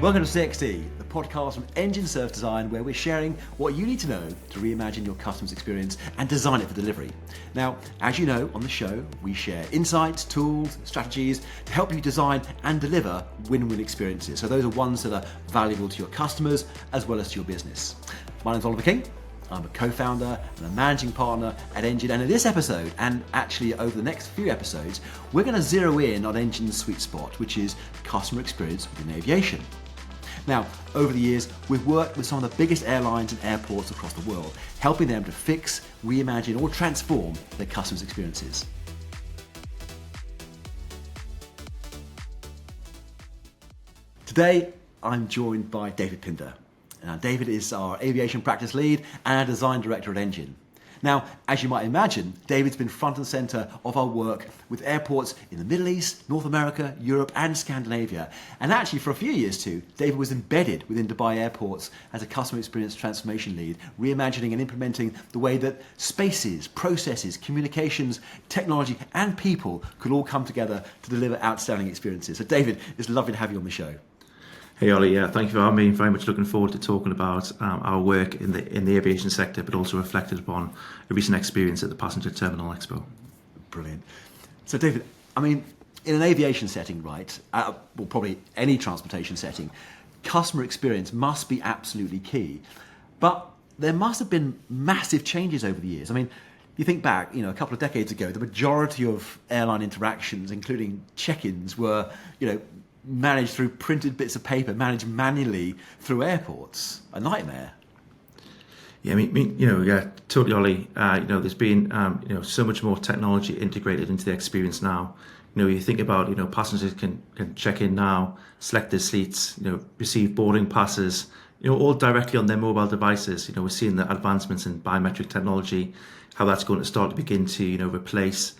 Welcome to CXD, the podcast from Engine Service Design, where we're sharing what you need to know to reimagine your customer's experience and design it for delivery. Now, as you know, on the show, we share insights, tools, strategies to help you design and deliver win-win experiences. So those are ones that are valuable to your customers as well as to your business. My name's Oliver King. I'm a co-founder and a managing partner at Engine, and in this episode, and actually over the next few episodes, we're going to zero in on Engine's sweet spot, which is customer experience within aviation. Now, over the years, we've worked with some of the biggest airlines and airports across the world, helping them to fix, reimagine, or transform their customers' experiences. Today, I'm joined by David Pinder. Now, David is our aviation practice lead and our design director at Engine. Now, as you might imagine, David's been front and center of our work with airports in the Middle East, North America, Europe, and Scandinavia. And actually, for a few years too, David was embedded within Dubai airports as a customer experience transformation lead, reimagining and implementing the way that spaces, processes, communications, technology, and people could all come together to deliver outstanding experiences. So David, it's lovely to have you on the show. Hey Ollie, thank you for having me. Very much looking forward to talking about our work in the aviation sector, but also reflected upon a recent experience at the Passenger Terminal Expo. Brilliant. So David, I mean, in an aviation setting, right, well, probably any transportation setting, customer experience must be absolutely key. But there must have been massive changes over the years. I mean, you think back, a couple of decades ago, the majority of airline interactions, including check-ins, were, managed through printed bits of paper, managed manually through airports. A nightmare. Yeah, totally, Ollie. There's been, so much more technology integrated into the experience now. You think about, passengers can check in now, select their seats, receive boarding passes, all directly on their mobile devices. We're seeing the advancements in biometric technology, how that's going to start to begin to, replace,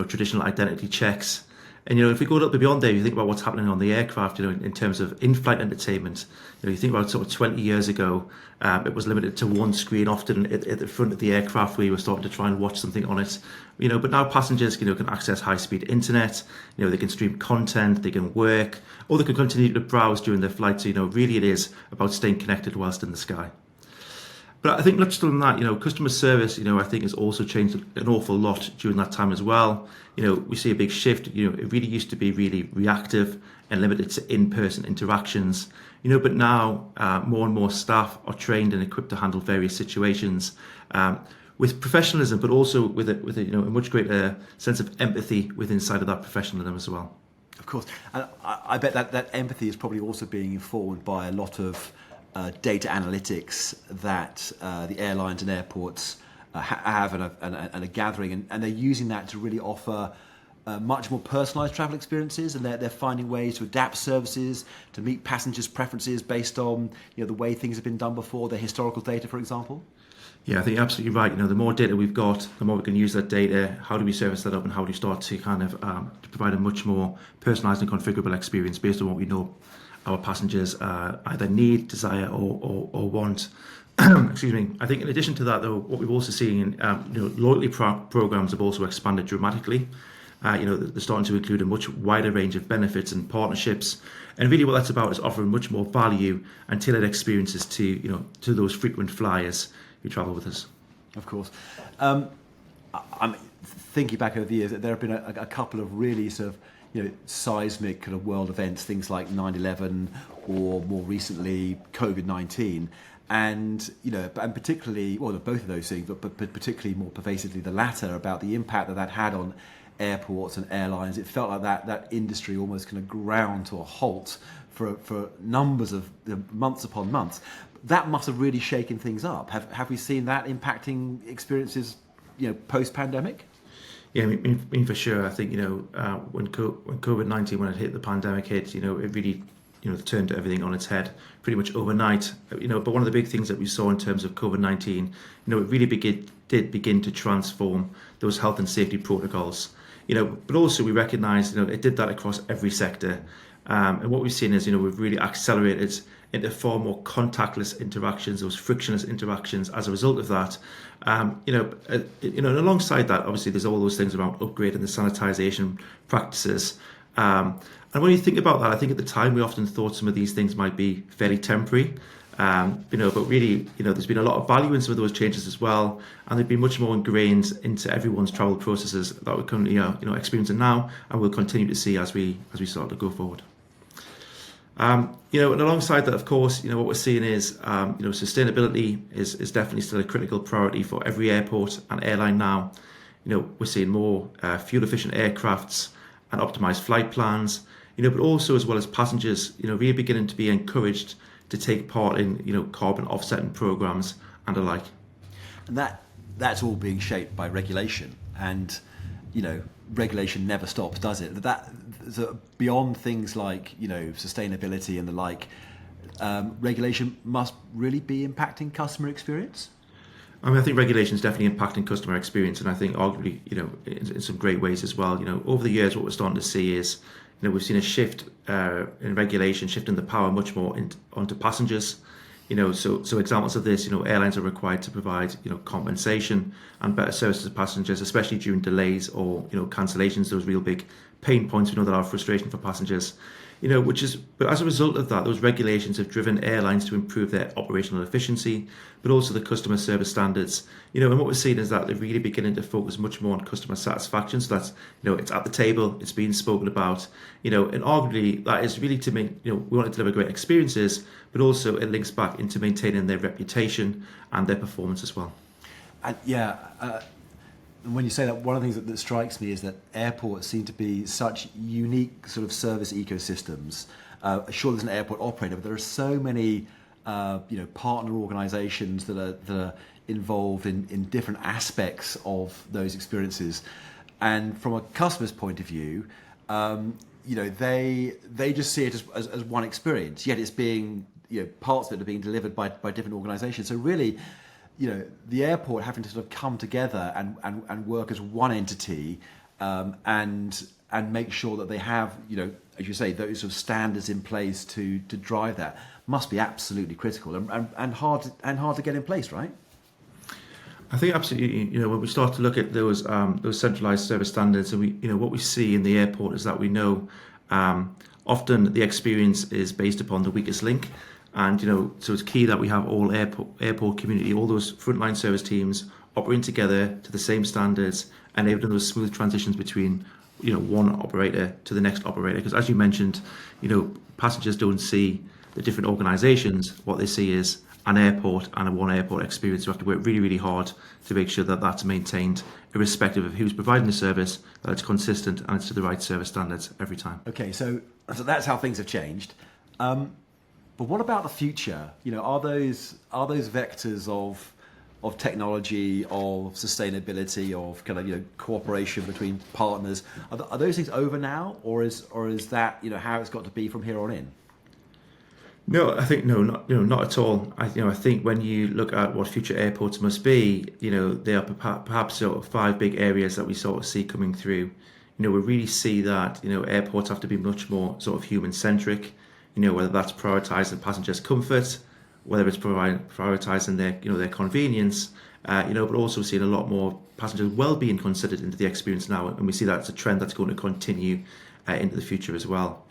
traditional identity checks. And if we go a little bit beyond there, you think about what's happening on the aircraft, in terms of in-flight entertainment. You think about sort of 20 years ago, it was limited to one screen, often at the front of the aircraft where you were starting to try and watch something on it. But now passengers, can access high-speed internet. They can stream content, they can work, or they can continue to browse during their flight. So really, it is about staying connected whilst in the sky. But I think not just on that, customer service, I think has also changed an awful lot during that time as well. We see a big shift. It really used to be really reactive and limited to in-person interactions. But now more and more staff are trained and equipped to handle various situations with professionalism, but also with a much greater sense of empathy inside of that professionalism as well. Of course, and I bet that empathy is probably also being informed by a lot of data analytics that the airlines and airports have and are gathering, and they're using that to really offer much more personalised travel experiences, and they're finding ways to adapt services to meet passengers' preferences based on the way things have been done before, their historical data, for example. Yeah, I think you're absolutely right. The more data we've got, the more we can use that data. How do we service that up, and how do we start to kind of to provide a much more personalised and configurable experience based on what we know our passengers either need, desire, or want. Excuse me. I think in addition to that, though, what we've also seen, loyalty programs have also expanded dramatically. They're starting to include a much wider range of benefits and partnerships. And really what that's about is offering much more value and tailored experiences to those frequent flyers who travel with us. Of course. I'm thinking back over the years, there have been a couple of really sort of seismic kind of world events, things like 9/11 or more recently COVID-19, and and particularly, well, both of those things, but particularly more pervasively the latter, about the impact that had on airports and airlines. It felt like that industry almost kind of ground to a halt for numbers of months upon months. That must have really shaken things up. Have we seen that impacting experiences, post-pandemic? Yeah, I mean for sure. I think when COVID-19, when it hit, the pandemic hit, it really turned everything on its head pretty much overnight. But one of the big things that we saw in terms of COVID-19, it really did begin to transform those health and safety protocols. But also we recognise it did that across every sector. And what we've seen is we've really accelerated into far more contactless interactions, those frictionless interactions as a result of that. And alongside that, obviously, there's all those things around upgrading the sanitisation practices. And when you think about that, I think at the time we often thought some of these things might be fairly temporary. But really, there's been a lot of value in some of those changes as well, and they've been much more ingrained into everyone's travel processes that we're currently, experiencing now, and we'll continue to see as we start to go forward. And alongside that, of course, what we're seeing is, sustainability is definitely still a critical priority for every airport and airline now. We're seeing more fuel-efficient aircrafts and optimized flight plans, but also as well as passengers, really beginning to be encouraged to take part in, carbon offsetting programs and the like. And that's all being shaped by regulation, and, regulation never stops, does it? So beyond things like, sustainability and the like, regulation must really be impacting customer experience? I think regulation is definitely impacting customer experience, and I think arguably, in some great ways as well. Over the years, what we're starting to see is, we've seen a shift in regulation, shifting the power much more onto passengers. So examples of this, airlines are required to provide, compensation and better service to passengers, especially during delays or, cancellations, those real big pain points we know that are frustration for passengers. But as a result of that, those regulations have driven airlines to improve their operational efficiency, but also the customer service standards. And what we're seeing is that they're really beginning to focus much more on customer satisfaction. So that's, it's at the table, it's being spoken about, and arguably that is really to make, we want to deliver great experiences, but also it links back into maintaining their reputation and their performance as well. And and when you say that, one of the things that strikes me is that airports seem to be such unique sort of service ecosystems. Sure, there's an airport operator, but there are so many, partner organisations that are involved in different aspects of those experiences. And from a customer's point of view, they just see it as one experience. Yet it's being, parts of it are being delivered by different organisations. So really, the airport having to sort of come together and work as one entity, and make sure that they have, as you say, those sort of standards in place to drive that must be absolutely critical and hard to get in place, right? I think absolutely. When we start to look at those centralised service standards, and what we see in the airport is that we know often the experience is based upon the weakest link. And, so it's key that we have all airport community, all those frontline service teams operating together to the same standards, enabling those smooth transitions between, one operator to the next operator. Because as you mentioned, passengers don't see the different organisations. What they see is an airport and a one airport experience. We have to work really, really hard to make sure that that's maintained, irrespective of who's providing the service, that it's consistent and it's to the right service standards every time. Okay, so that's how things have changed. But what about the future? Are those vectors of technology, of sustainability, of kind of cooperation between partners? Are those things over now, or is that how it's got to be from here on in? No, I think not at all. I think when you look at what future airports must be, there are perhaps sort of 5 big areas that we sort of see coming through. We really see that airports have to be much more sort of human centric. Whether that's prioritising passengers' comfort, whether it's prioritising their convenience, but also seeing a lot more passengers' well-being considered into the experience now, and we see that's a trend that's going to continue into the future as well.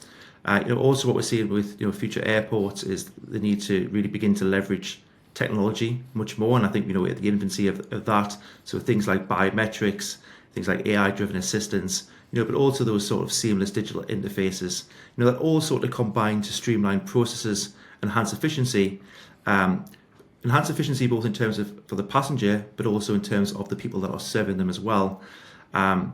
Also what we're seeing with future airports is the need to really begin to leverage technology much more, and I think we're at the infancy of that. So things like biometrics, things like AI-driven assistance, but also those sort of seamless digital interfaces, that all sort of combine to streamline processes, enhance efficiency both in terms of for the passenger, but also in terms of the people that are serving them as well. And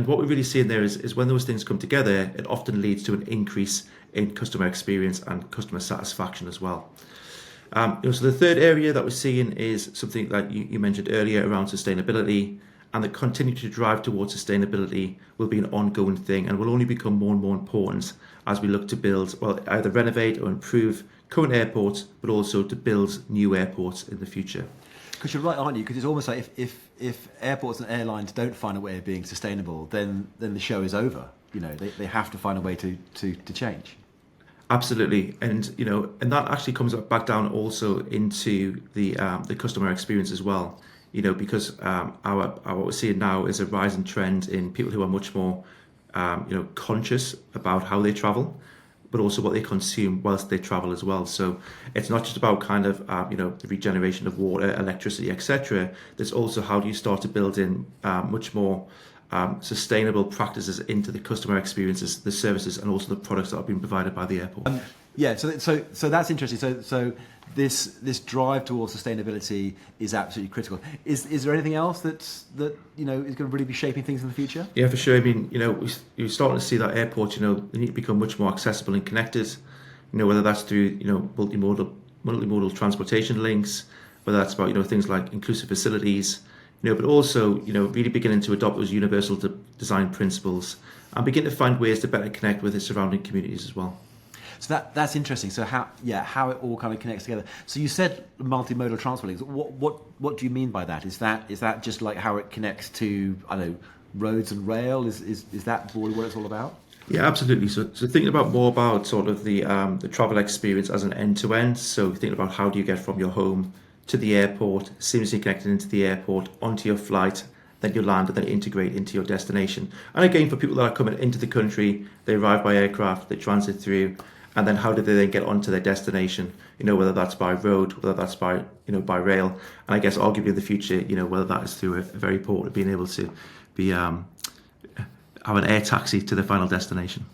what we're really seeing there is when those things come together, it often leads to an increase in customer experience and customer satisfaction as well. So the third area that we're seeing is something that you mentioned earlier around sustainability, and that continue to drive towards sustainability will be an ongoing thing and will only become more and more important as we look to build, either renovate or improve current airports, but also to build new airports in the future. Because you're right, aren't you? Because it's almost like if airports and airlines don't find a way of being sustainable, then the show is over. They have to find a way to change. Absolutely, and that actually comes back down also into the customer experience as well. Because what we're seeing now is a rising trend in people who are much more conscious about how they travel, but also what they consume whilst they travel as well. So it's not just about kind of the regeneration of water, electricity, etc. There's also how do you start to build in much more sustainable practices into the customer experiences, the services, and also the products that are being provided by the airport. So that's interesting. So this drive towards sustainability is absolutely critical. Is there anything else that is going to really be shaping things in the future? Yeah, for sure. I mean, you're starting to see that airports, they need to become much more accessible and connected. Whether that's through multimodal transportation links, whether that's about things like inclusive facilities, but also really beginning to adopt those universal design principles and begin to find ways to better connect with the surrounding communities as well. So that's interesting. So how it all kind of connects together. So you said multimodal transport links. What do you mean by that? Is that just like how it connects to roads and rail? Is that what it's all about? Yeah, absolutely. So thinking more about sort of the travel experience as an end-to-end. So thinking about how do you get from your home to the airport, seamlessly connected into the airport, onto your flight, then you land and then integrate into your destination. And again, for people that are coming into the country, they arrive by aircraft, they transit through, and then how do they then get onto their destination? Whether that's by road, whether that's by by rail, and I guess arguably in the future, whether that is through a very port of being able to be have an air taxi to the final destination.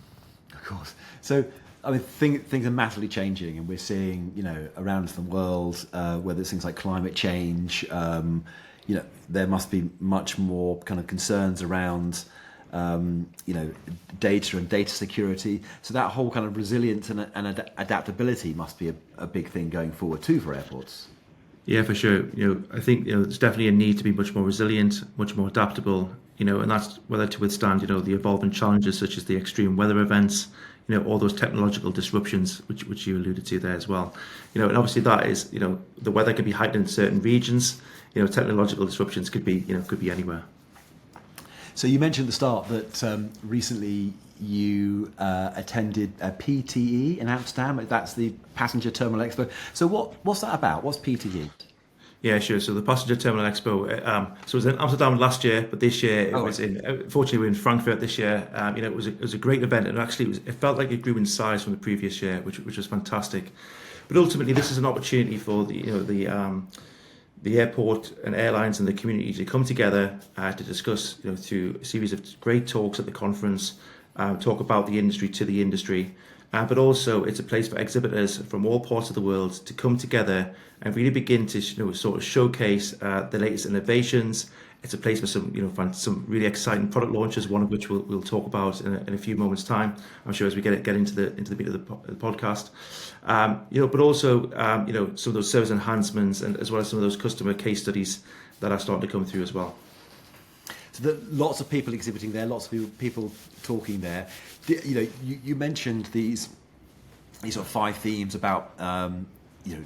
Of course. So I mean, things are massively changing, and we're seeing around the world, whether it's things like climate change, there must be much more kind of concerns around data and data security. So that whole kind of resilience and adaptability must be a big thing going forward too for airports. Yeah, for sure. I think there's definitely a need to be much more resilient, much more adaptable. And that's whether to withstand the evolving challenges such as the extreme weather events, all those technological disruptions which you alluded to there as well. And obviously that is the weather can be heightened in certain regions. Technological disruptions could be anywhere. So you mentioned at the start that recently you attended a PTE in Amsterdam. That's the Passenger Terminal Expo. So what's that about? What's PTE? Yeah, sure. So the Passenger Terminal Expo, so it was in Amsterdam last year, but this year it was fortunately we're in Frankfurt this year. It was a great event, and actually it felt like it grew in size from the previous year, which was fantastic. But ultimately, this is an opportunity for the airport and airlines and the community to come together to discuss, through a series of great talks at the conference, talk about the industry to the industry. But also it's a place for exhibitors from all parts of the world to come together and really begin to sort of showcase the latest innovations. It's a place for some really exciting product launches, one of which we'll talk about in a few moments' time, I'm sure, as we get into the bit of the podcast. But also some of those service enhancements, and as well as some of those customer case studies that are starting to come through as well. So lots of people exhibiting there, lots of people talking there. You mentioned these sort of 5 themes about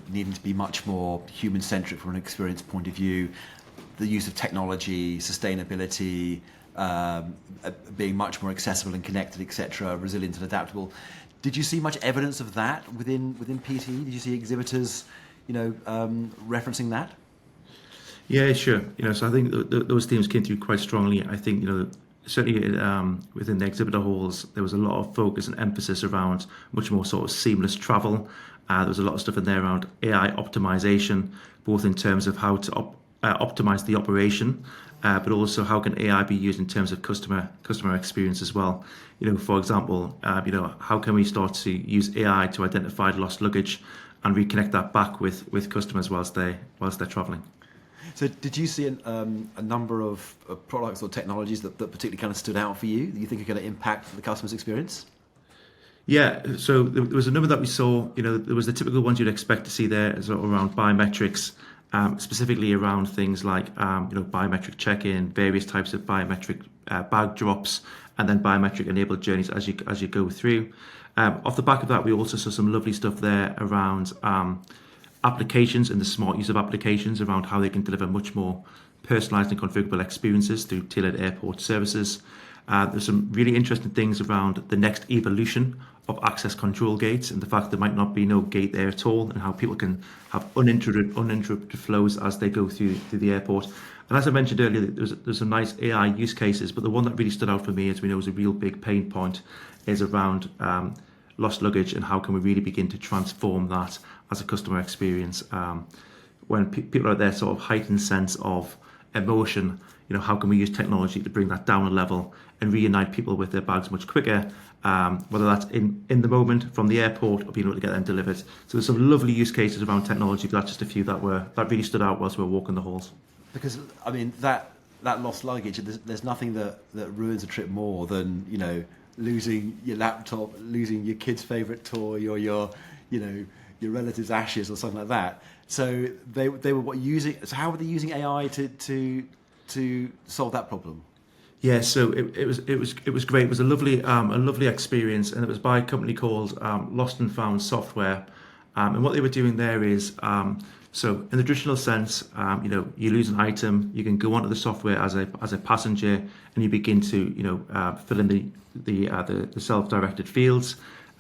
needing to be much more human-centric from an experience point of view, the use of technology, sustainability, being much more accessible and connected, etc., resilient and adaptable. Did you see much evidence of that within PTE? Did you see exhibitors, referencing that? Yeah, sure. So I think those themes came through quite strongly. I think certainly within the exhibitor halls there was a lot of focus and emphasis around much more sort of seamless travel. There was a lot of stuff in there around AI optimization, both in terms of how to optimize the operation, but also how can AI be used in terms of customer experience as well. For example, how can we start to use AI to identify lost luggage and reconnect that back with customers whilst they're traveling. So did you see a number of products or technologies that particularly kind of stood out for you that you think are going to impact the customer's experience? Yeah, so there was a number that we saw. There was the typical ones you'd expect to see there, sort of around biometrics, specifically around things like biometric check-in, various types of biometric bag drops, and then biometric enabled journeys as you go through. Off the back of that, we also saw some lovely stuff there around applications and the smart use of applications around how they can deliver much more personalised and configurable experiences through tailored airport services. There's some really interesting things around the next evolution of access control gates and the fact there might not be no gate there at all, and how people can have uninterrupted flows as they go through the airport. And as I mentioned earlier, there's some nice AI use cases, but the one that really stood out for me, as we know, is a real big pain point, is around lost luggage and how can we really begin to transform that as a customer experience. When people are at their sort of heightened sense of emotion, how can we use technology to bring that down a level and reunite people with their bags much quicker, whether that's in the moment from the airport or being able to get them delivered. So there's some lovely use cases around technology, but that's just a few that really stood out whilst we were walking the halls. Because I mean that lost luggage, there's nothing that ruins a trip more than losing your laptop, losing your kid's favourite toy, or your relative's ashes or something like that. So they were using. So how were they using AI to solve that problem? Yeah, so it was great. It was a lovely experience, and it was by a company called Lost and Found Software. And what they were doing there is, so in the traditional sense, you lose an item, you can go onto the software as a passenger, and you begin to fill in the self-directed fields,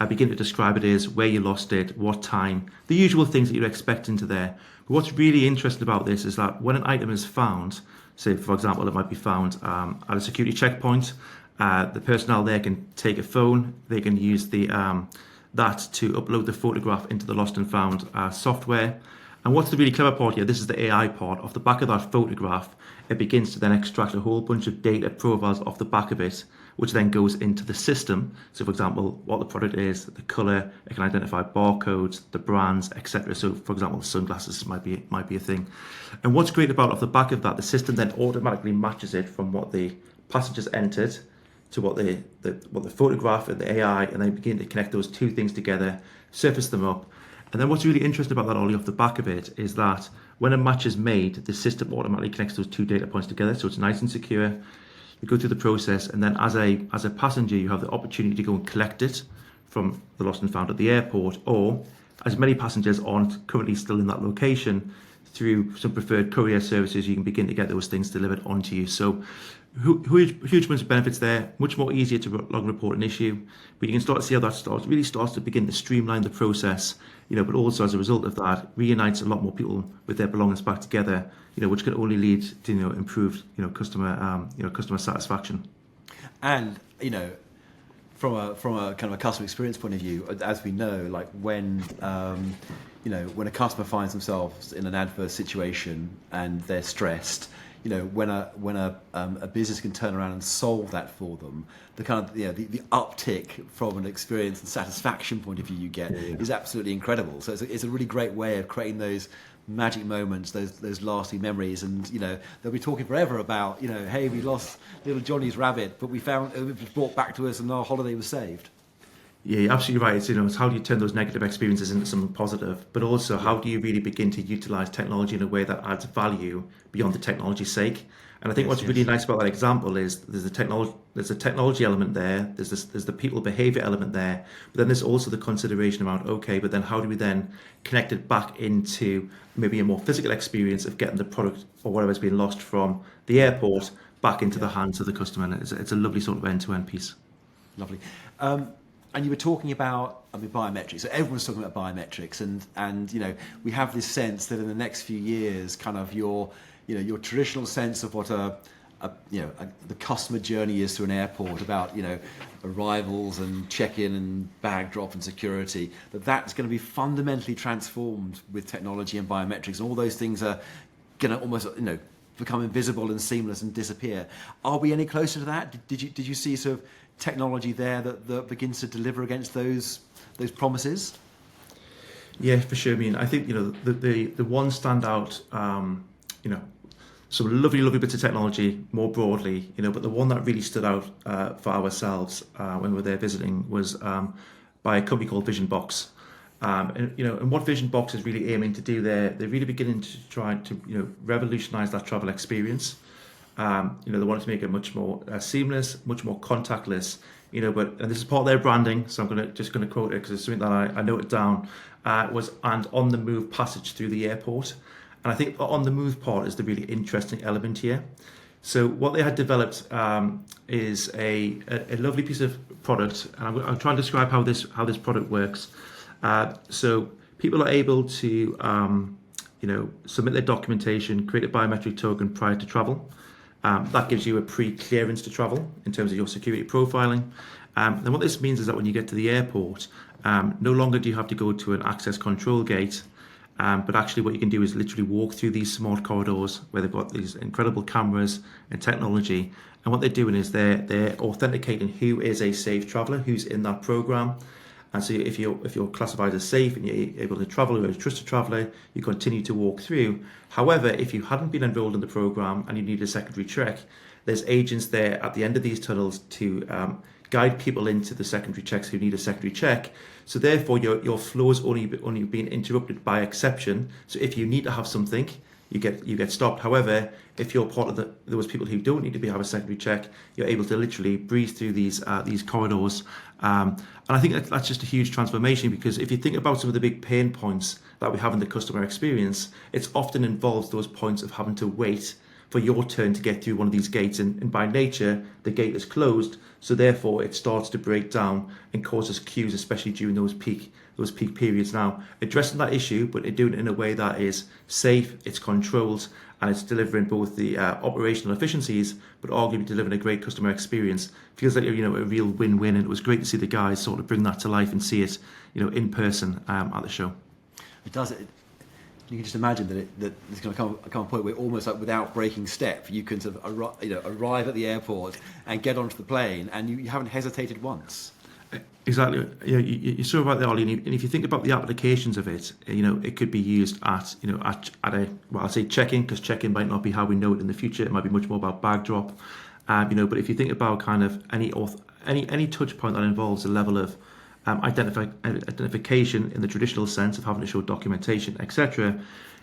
begin to describe it as where you lost it, what time, the usual things that you'd expect into there. But what's really interesting about this is that when an item is found, say for example it might be found at a security checkpoint, the personnel there can take a phone, they can use that to upload the photograph into the Lost and Found software. And what's the really clever part here, this is the AI part, off the back of that photograph, it begins to then extract a whole bunch of data profiles off the back of it, which then goes into the system. So for example, what the product is, the colour, it can identify barcodes, the brands, etc. So for example, sunglasses might be a thing. And what's great about off the back of that, the system then automatically matches it from what the passengers entered to what the photograph and the AI, and they begin to connect those two things together, surface them up. And then what's really interesting about that, Ollie, off the back of it, is that when a match is made, the system automatically connects those two data points together, so it's nice and secure. You go through the process, and then as a passenger, you have the opportunity to go and collect it from the Lost and Found at the airport, or as many passengers aren't currently still in that location, through some preferred courier services, you can begin to get those things delivered onto you. So huge amounts of benefits there, much more easier to log and report an issue, but you can start to see how that really starts to begin to streamline the process, but also as a result of that, reunites a lot more people with their belongings back together, which can only lead to improved customer satisfaction. And from a kind of a customer experience point of view, as we know, like when when a customer finds themselves in an adverse situation and they're stressed, when a business can turn around and solve that for them, the kind of the uptick from an experience and satisfaction point of view you get is absolutely incredible. So it's a really great way of creating those magic moments, those lasting memories, and they'll be talking forever about hey, we lost little Johnny's rabbit, but we found it was brought back to us and our holiday was saved. Yeah, you're absolutely right. It's how do you turn those negative experiences into something positive, but also how do you really begin to utilize technology in a way that adds value beyond the technology's sake? And I think what's really nice about that example is there's a technology element there, there's the people behavior element there, but then there's also the consideration around, okay, but then how do we then connect it back into maybe a more physical experience of getting the product or whatever's been lost from the airport back into the hands of the customer? And it's a lovely sort of end-to-end piece. Lovely. And you were talking about, biometrics. So everyone's talking about biometrics, and we have this sense that in the next few years, kind of your traditional sense of what the customer journey is through an airport, about arrivals and check-in and bag drop and security, that's going to be fundamentally transformed with technology and biometrics, and all those things are going to almost become invisible and seamless and disappear. Are we any closer to that? Did you see sort of technology there that begins to deliver against those promises? Yeah, for sure. I think the one standout, some lovely bits of technology more broadly, but the one that really stood out for ourselves when we were there visiting was by a company called VisionBox. And what VisionBox is really aiming to do there, they're really beginning to try to revolutionize that travel experience. They wanted to make it much more seamless, much more contactless. And this is part of their branding, so I'm just going to quote it because it's something that I noted down. Was and on the move passage through the airport, and I think on the move part is the really interesting element here, So what they had developed is a lovely piece of product, and I'll try and describe how this product works. So people are able to submit their documentation, create a biometric token prior to travel. That gives you a pre-clearance to travel in terms of your security profiling. Then what this means is that when you get to the airport, no longer do you have to go to an access control gate, but actually what you can do is literally walk through these smart corridors where they've got these incredible cameras and technology. And what they're doing is they're authenticating who is a safe traveller, who's in that program. And so if you're classified as safe and you're able to travel, you're a trusted traveller, you continue to walk through. However, if you hadn't been enrolled in the program and you need a secondary check, there's agents there at the end of these tunnels to guide people into the secondary checks who need a secondary check. So therefore, your flow is only being interrupted by exception. So if you need to have something, you get stopped. However, if you're part of those people who don't need to have a secondary check, you're able to literally breeze through these corridors. And I think that's just a huge transformation, because if you think about some of the big pain points that we have in the customer experience, it often involves those points of having to wait for your turn to get through one of these gates, and by nature the gate is closed, so therefore it starts to break down and causes queues, especially during those peak periods. Now, addressing that issue, but doing it in a way that is safe, it's controlled, and it's delivering both the operational efficiencies, but arguably delivering a great customer experience, feels like a real win-win. And it was great to see the guys sort of bring that to life and see it in person at the show. It does. You can just imagine that it's going to come a point where almost like without breaking step, you can sort of arrive at the airport and get onto the plane, and you haven't hesitated once. Exactly. You're so right there, Ollie. And if you think about the applications of it, it could be used at I'll say check-in, because check-in might not be how we know it in the future. It might be much more about bag drop. But if you think about kind of any touch point that involves a level of identification in the traditional sense of having to show documentation, etc.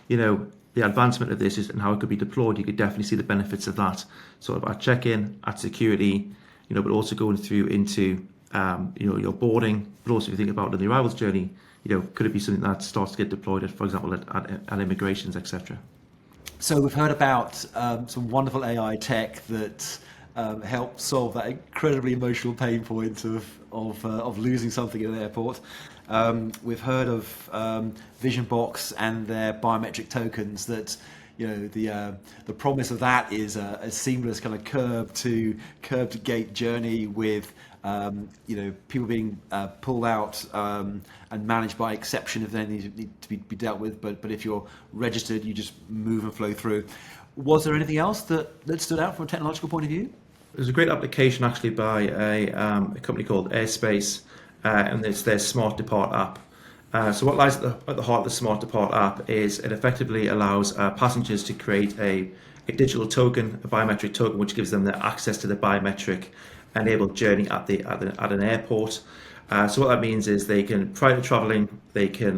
The advancement of this is and how it could be deployed. You could definitely see the benefits of that, sort of at check-in, at security, but also going through into your boarding. But also, if you think about it in the arrivals journey, could it be something that starts to get deployed, for example, at immigrations, etc. So we've heard about some wonderful AI tech that help solve that incredibly emotional pain point of losing something in an airport. We've heard of Vision Box and their biometric tokens. That the promise of that is a seamless kind of curb to gate journey with people being pulled out and managed by exception if they need to be dealt with. But if you're registered, you just move and flow through. Was there anything else that stood out from a technological point of view? There's a great application actually by a company called Airspace, and it's their Smart Depart app. So what lies at the heart of the Smart Depart app is it effectively allows passengers to create a digital token, a biometric token, which gives them the access to the biometric enabled journey at an airport. So what that means is they can, prior to traveling, they can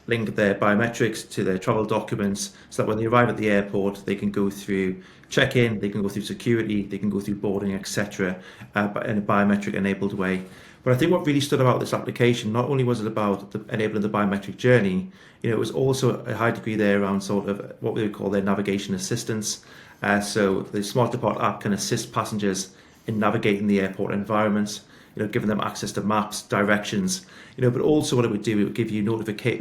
link their biometrics to their travel documents, so that when they arrive at the airport, they can go through check-in, they can go through security, they can go through boarding, etc., but in a biometric enabled way. But I think what really stood about this application, not only was it about enabling the biometric journey, it was also a high degree there around sort of what we would call their navigation assistance. So the Smart Depart app can assist passengers in navigating the airport environment, giving them access to maps, directions, but also what it would do, it would give you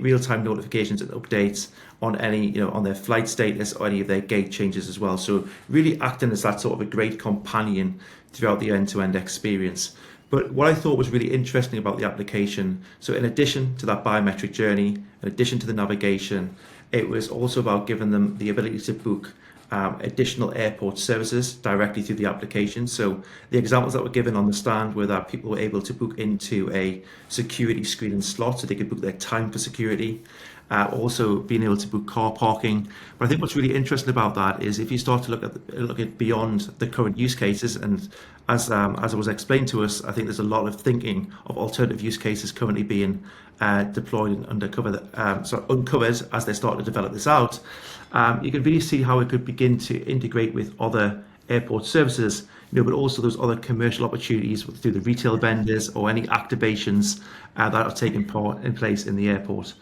real-time notifications and updates on any, on their flight status or any of their gate changes as well. So really acting as that sort of a great companion throughout the end-to-end experience. But what I thought was really interesting about the application, so in addition to that biometric journey, in addition to the navigation, it was also about giving them the ability to book additional airport services directly through the application. So the examples that were given on the stand were that people were able to book into a security screening slot, so they could book their time for security. Also being able to book car parking. But I think what's really interesting about that is if you start to look at beyond the current use cases, and as it was explained to us, I think there's a lot of thinking of alternative use cases currently being deployed and uncovered as they start to develop this out. You can really see how it could begin to integrate with other airport services, but also those other commercial opportunities through the retail vendors or any activations that are taking part in place in the airport.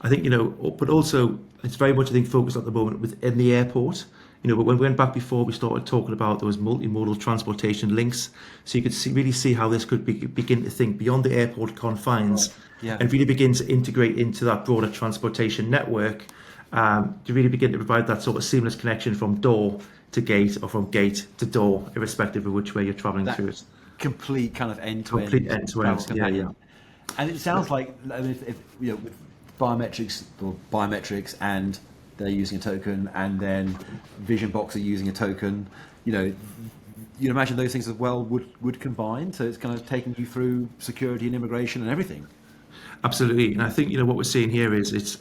I think, but also it's very much, I think, focused at the moment within the airport. But when we went back before, we started talking about those multimodal transportation links. So you could really see how this could begin to think beyond the airport confines, Right. Yeah. and really begin to integrate into that broader transportation network, to really begin to provide that sort of seamless connection from door to gate or from gate to door, irrespective of which way you're traveling through it. Complete kind of end-to-end Complete end-to-end, travel yeah, companion. yeah. And it sounds like, I mean, if with biometrics, and they're using a token, and then Vision Box are using a token, you'd imagine those things as well would combine. So it's kind of taking you through security and immigration and everything. Absolutely, and I think what we're seeing here is it's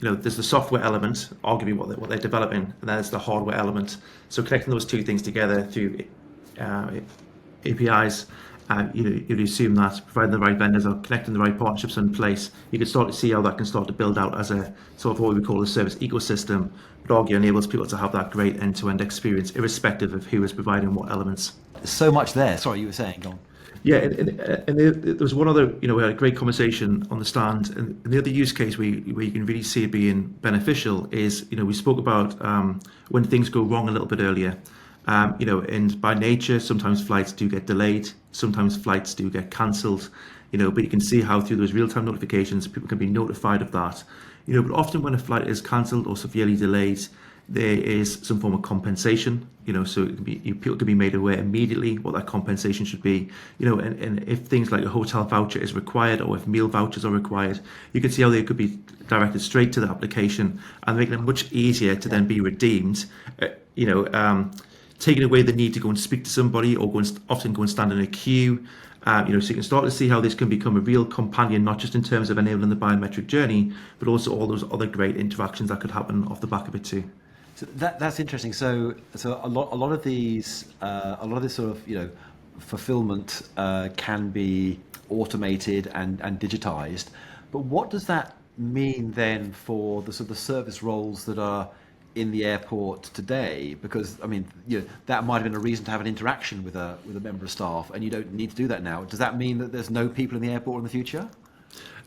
there's the software element, arguably what they're developing, and then there's the hardware element. So connecting those two things together through APIs, you'd assume that providing the right vendors or connecting the right partnerships in place, you can start to see how that can start to build out as a sort of what we call a service ecosystem, but arguably enables people to have that great end-to-end experience, irrespective of who is providing what elements. So much there. Sorry, you were saying, go on. Yeah, and there was one other, we had a great conversation on the stand, and the other use case where you can really see it being beneficial is, we spoke about when things go wrong a little bit earlier. And by nature, sometimes flights do get delayed, sometimes flights do get cancelled, but you can see how through those real-time notifications, people can be notified of that. But often when a flight is cancelled or severely delayed, there is some form of compensation, so it can be, people can be made aware immediately what that compensation should be, and if things like a hotel voucher is required or if meal vouchers are required, you can see how they could be directed straight to the application and making it much easier to then be redeemed, taking away the need to go and speak to somebody or often go and stand in a queue. So you can start to see how this can become a real companion, not just in terms of enabling the biometric journey, but also all those other great interactions that could happen off the back of it too. So that's interesting. So a lot of this sort of fulfillment can be automated and digitized, but what does that mean then for the sort of service roles that are in the airport today? Because I mean, that might have been a reason to have an interaction with a member of staff, and you don't need to do that now. Does that mean that there's no people in the airport in the future?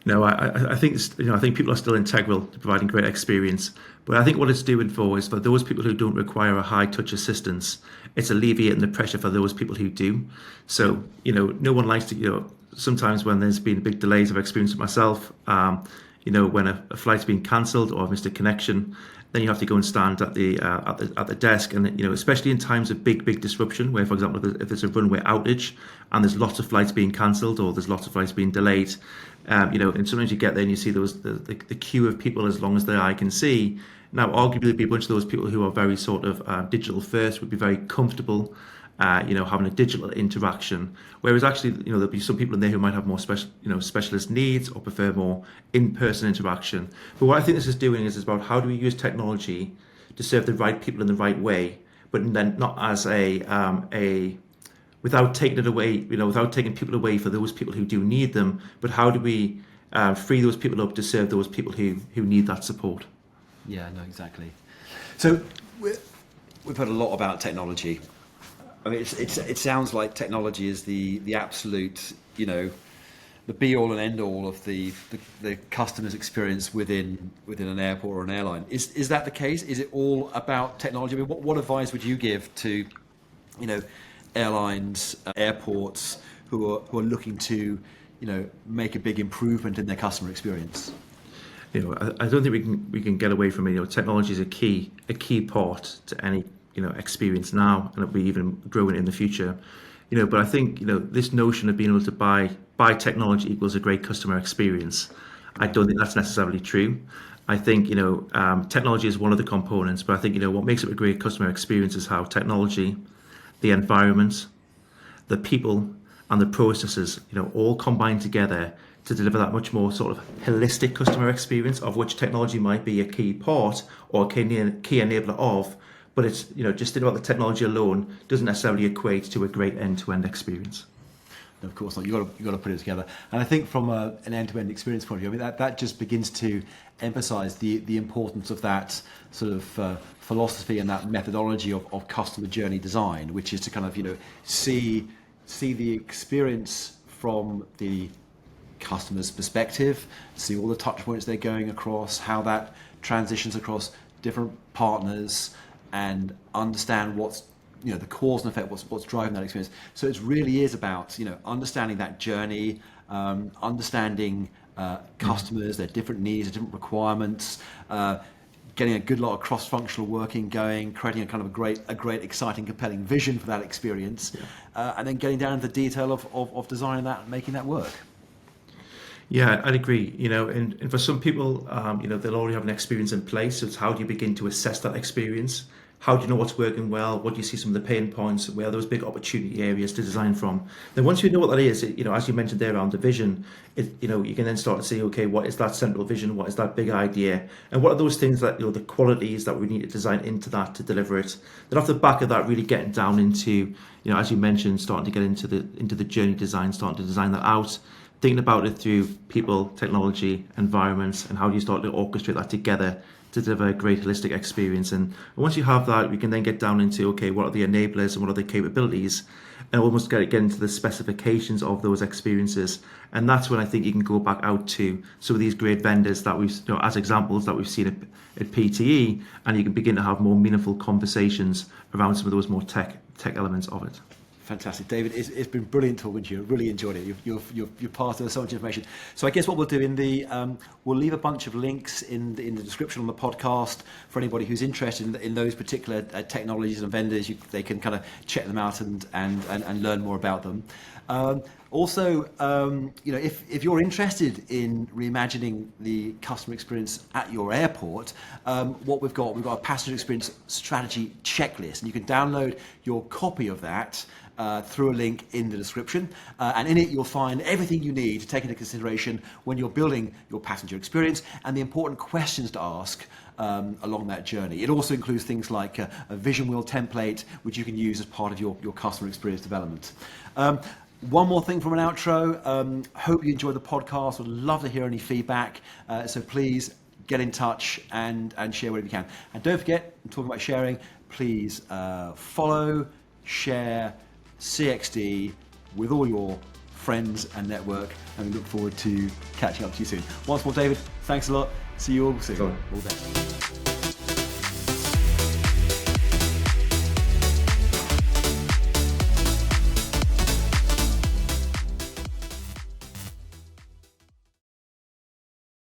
No, I think I think people are still integral to providing great experience. But I think what it's doing is for those people who don't require a high touch assistance, it's alleviating the pressure for those people who do. So no one likes to sometimes when there's been big delays, I've experienced it myself. When a flight's been cancelled or I've missed a connection, then you have to go and stand at the desk, and especially in times of big disruption, where for example if there's a runway outage and there's lots of flights being cancelled or there's lots of flights being delayed, and sometimes you get there and you see the queue of people as long as the eye can see. Now arguably a bunch of those people who are very sort of digital first would be very comfortable having a digital interaction, whereas actually there'll be some people in there who might have more specialist needs or prefer more in-person interaction. But what I think this is doing is about how do we use technology to serve the right people in the right way, but then not as without taking it away, without taking people away for those people who do need them, but how do we free those people up to serve those people who need that support? Yeah, no, exactly. So we've heard a lot about technology. I mean, it sounds like technology is the absolute, the be all and end all of the customer's experience within an airport or an airline. Is that the case? Is it all about technology? I mean, what advice would you give to, airlines, airports who are looking to, make a big improvement in their customer experience? I don't think we can get away from it. Technology is a key part to any experience now, and it'll be even growing in the future. But I think this notion of being able to buy technology equals a great customer experience, I don't think that's necessarily true. I think technology is one of the components, but I think what makes it a great customer experience is how technology, the environment, the people, and the processes all combine together to deliver that much more sort of holistic customer experience, of which technology might be a key part or a key enabler of. But it's just think about the technology alone doesn't necessarily equate to a great end-to-end experience. No, of course not. You got to put it together. And I think from an end-to-end experience point of view, I mean that just begins to emphasise the importance of that sort of philosophy and that methodology of customer journey design, which is to kind of see the experience from the customer's perspective, see all the touch points they're going across, how that transitions across different partners, and understand what's, the cause and effect, what's driving that experience. So it really is about, understanding that journey, understanding customers, their different needs, their different requirements, getting a good lot of cross-functional working going, creating a kind of a great, exciting, compelling vision for that experience, and then getting down into the detail of designing that and making that work. Yeah, I'd agree. And for some people, they'll already have an experience in place. So it's how do you begin to assess that experience? How do you know what's working well? What do you see some of the pain points? Where are those big opportunity areas to design from? Then once you know what that is, as you mentioned there around the vision, you can then start to see, okay, what is that central vision? What is that big idea? And what are those things that, the qualities that we need to design into that to deliver it? Then off the back of that, really getting down into, as you mentioned, starting to get into the journey design, starting to design that out, thinking about it through people, technology, environments, and how do you start to orchestrate that together to deliver a great holistic experience. And once you have that, we can then get down into, okay, what are the enablers and what are the capabilities, and almost get into the specifications of those experiences. And that's when I think you can go back out to some of these great vendors that we've, as examples that we've seen at PTE, and you can begin to have more meaningful conversations around some of those more tech elements of it. Fantastic, David. It's been brilliant talking to you. Really enjoyed it. You've passed us so much information. So I guess what we'll do we'll leave a bunch of links in the description on the podcast for anybody who's interested in those particular technologies and vendors. They can kind of check them out and learn more about them. Also, if you're interested in reimagining the customer experience at your airport, we've got a passenger experience strategy checklist, and you can download your copy of that through a link in the description, and in it you'll find everything you need to take into consideration when you're building your passenger experience and the important questions to ask along that journey. It also includes things like a vision wheel template, which you can use as part of your customer experience development. One more thing from an outro. Hope you enjoyed the podcast. Would love to hear any feedback. So please get in touch and share whatever you can. And don't forget, I'm talking about sharing, please follow, share CXD with all your friends and network, and we look forward to catching up to you soon. Once more, David, thanks a lot. See you all soon. All the best.